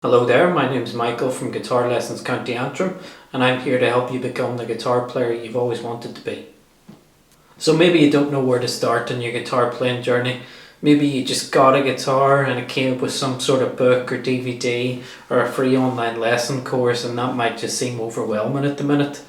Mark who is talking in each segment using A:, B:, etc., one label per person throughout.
A: Hello there, my name is Michael from Guitar Lessons County Antrim, and I'm here to help you become the guitar player you've always wanted to be. So maybe you don't know where to start on your guitar playing journey. Maybe you just got a guitar and it came with some sort of book or DVD or a free online lesson course, and that might just seem overwhelming at the minute.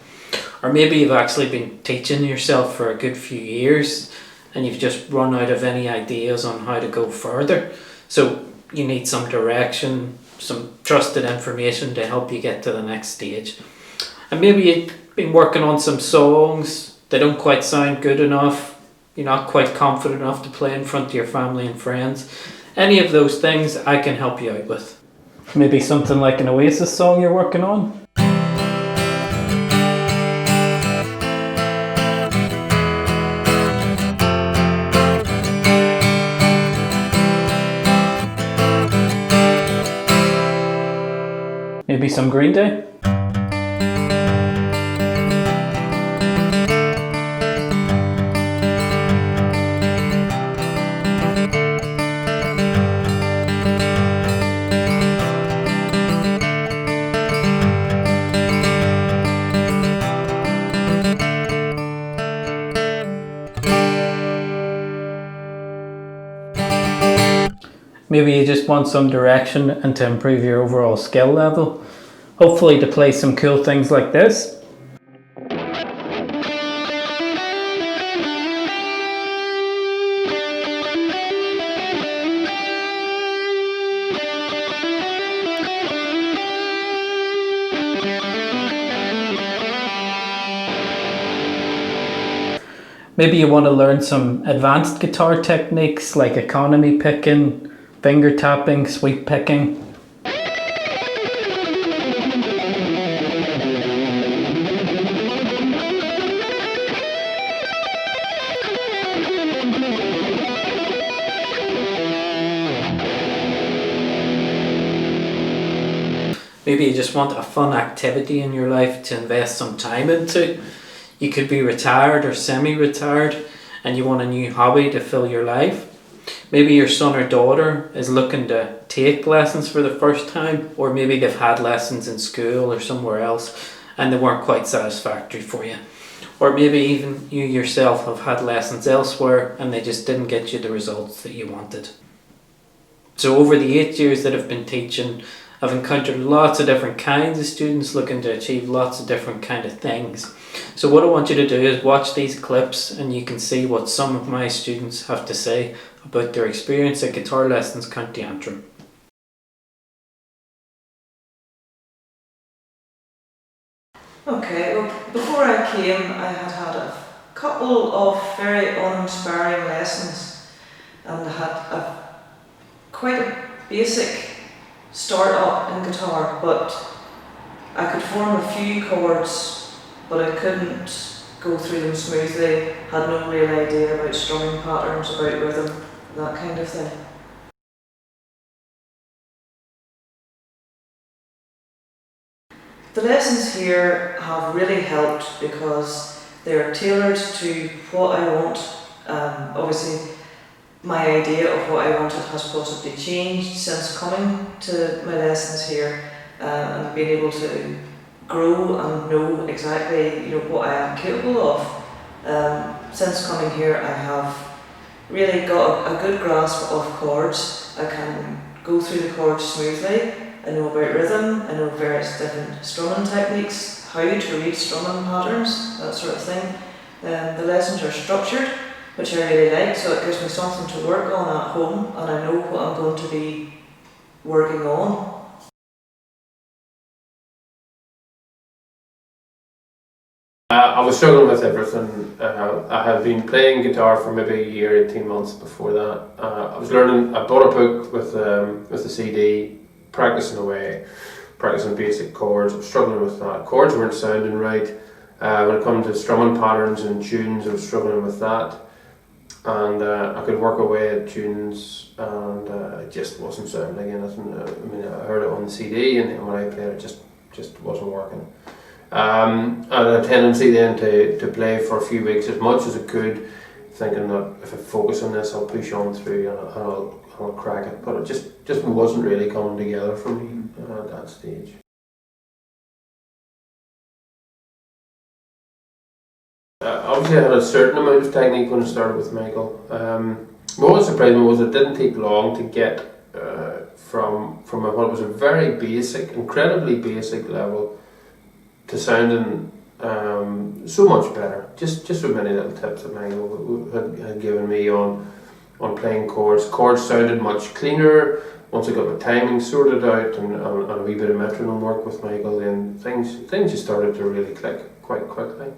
A: Or maybe you've actually been teaching yourself for a good few years and you've just run out of any ideas on how to go further. So you need some direction, some trusted information to help you get to the next stage. And maybe you've been working on some songs, they don't quite sound good enough, you're not quite confident enough to play in front of your family and friends. Any of those things I can help you out with. Maybe something like an Oasis song you're working on. Maybe some Green Day? Maybe you just want some direction and to improve your overall skill level. Hopefully to play some cool things like this. Maybe you want to learn some advanced guitar techniques like economy picking, finger tapping, sweep picking. Maybe you just want a fun activity in your life to invest some time into. You could be retired or semi-retired and you want a new hobby to fill your life. Maybe your son or daughter is looking to take lessons for the first time, or maybe they've had lessons in school or somewhere else and they weren't quite satisfactory for you. Or maybe even you yourself have had lessons elsewhere and they just didn't get you the results that you wanted. So over the 8 years that I've been teaching, I've encountered lots of different kinds of students looking to achieve lots of different kind of things. So what I want you to do is watch these clips and you can see what some of my students have to say about their experience at Guitar Lessons County Antrim.
B: Okay, well, before I came I had a couple of very uninspiring lessons and I had quite a basic start up in guitar, but I could form a few chords but I couldn't go through them smoothly, had no real idea about strumming patterns, about rhythm, that kind of thing. The lessons here have really helped because they're tailored to what I want. Obviously my idea of what I wanted has possibly changed since coming to my lessons here and being able to grow and know exactly what I am capable of. Since coming here I have really got a good grasp of chords. I can go through the chords smoothly. I know about rhythm, I know various different strumming techniques, how to read strumming patterns, that sort of thing. The lessons are structured, which I really like, so it gives me something to work on at home and I know what I'm going to be working on.
C: I was struggling with everything. I had been playing guitar for maybe a year, 18 months before that. I was learning, I bought a book with a CD, practicing away, practicing basic chords. I was struggling with that. Chords weren't sounding right. When it comes to strumming patterns and tunes, I was struggling with that. And I could work away at tunes and it just wasn't sounding anything. I mean, I heard it on the CD and when I played it just wasn't working. I had a tendency then to play for a few weeks as much as I could, thinking that if I focus on this I'll push on through and I'll crack it, but it just wasn't really coming together for me. at that stage. Obviously I had a certain amount of technique when I started with Michael. What surprised me was it didn't take long to get from what was a very basic, incredibly basic level to sounding so much better. Just with many little tips that Michael had given me on playing chords. Chords sounded much cleaner once I got my timing sorted out and a wee bit of metronome work with Michael. Then things just started to really click quite quickly.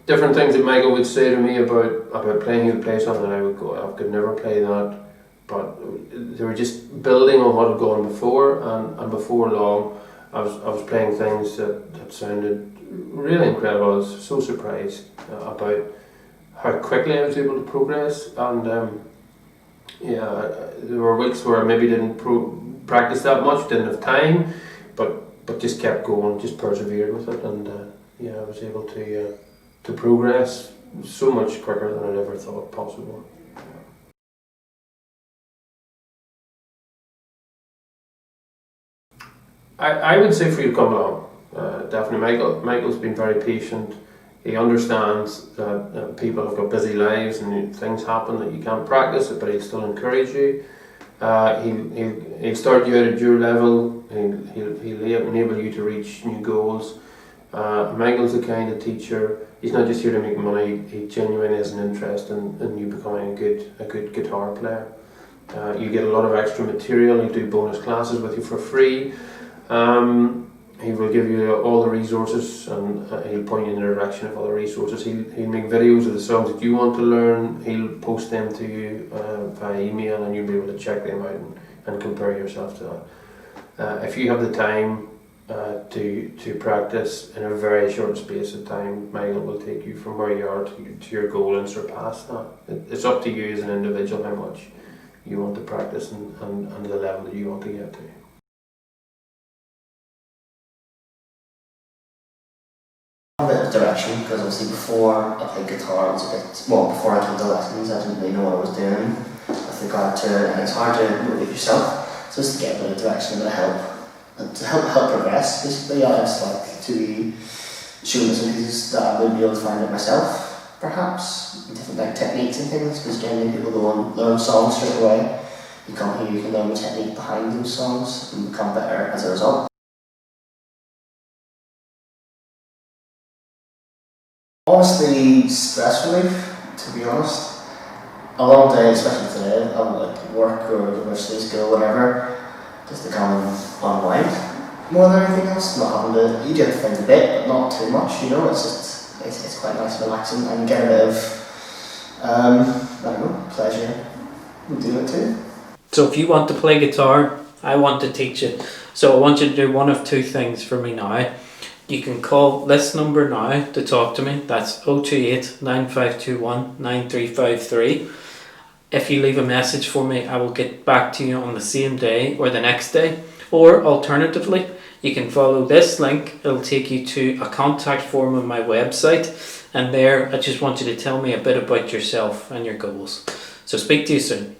C: Different things that Michael would say to me about playing. He would play something and I would go, I could never play that. But they were just building on what had gone before, and before long I was playing things that sounded really incredible. I was so surprised about how quickly I was able to progress, and there were weeks where I maybe didn't practice that much, didn't have time, but just kept going, just persevered with it, and I was able to progress so much quicker than I'd ever thought possible. I would say for you to come along, definitely. Michael's been very patient. He understands that people have got busy lives and things happen that you can't practice it, but he'll still encourage you. He'll start you out at your level. He'll enable you to reach new goals. Michael's the kind of teacher. He's not just here to make money. He genuinely has an interest in you becoming a good guitar player. You get a lot of extra material. He'll do bonus classes with you for free. He will give you all the resources, and he'll point you in the direction of other resources. He'll make videos of the songs that you want to learn. He'll post them to you via email, and you'll be able to check them out and compare yourself to that. If you have the time to practice in a very short space of time, Michael will take you from where you are to your goal and surpass that. It's up to you as an individual how much you want to practice and the level that you want to get to.
D: A bit of direction, because obviously before I played guitar it was a bit, before I took the lessons I didn't really know what I was doing with regard to, and it's hard to motivate yourself, so just to get a bit of direction, a bit of help, and to help progress basically. I just like to show me some pieces that I would be able to find out myself, perhaps, different like techniques and things, because generally people go and learn songs straight away. You come here, you can learn the technique behind those songs and become better as a result. Honestly, stress relief, to be honest. A long day, especially today, I'm like work or university, school, whatever, just to come and unwind. More than anything else, not having to, you do have to think a bit, but not too much, you know, it's quite nice and relaxing, and get a bit of, I don't know, pleasure in doing it too.
A: So if you want to play guitar, I want to teach it. So I want you to do one of two things for me now. You can call this number now to talk to me. That's 028 9521 9353. If you leave a message for me, I will get back to you on the same day or the next day. Or alternatively, you can follow this link. It'll take you to a contact form on my website. And there, I just want you to tell me a bit about yourself and your goals. So speak to you soon.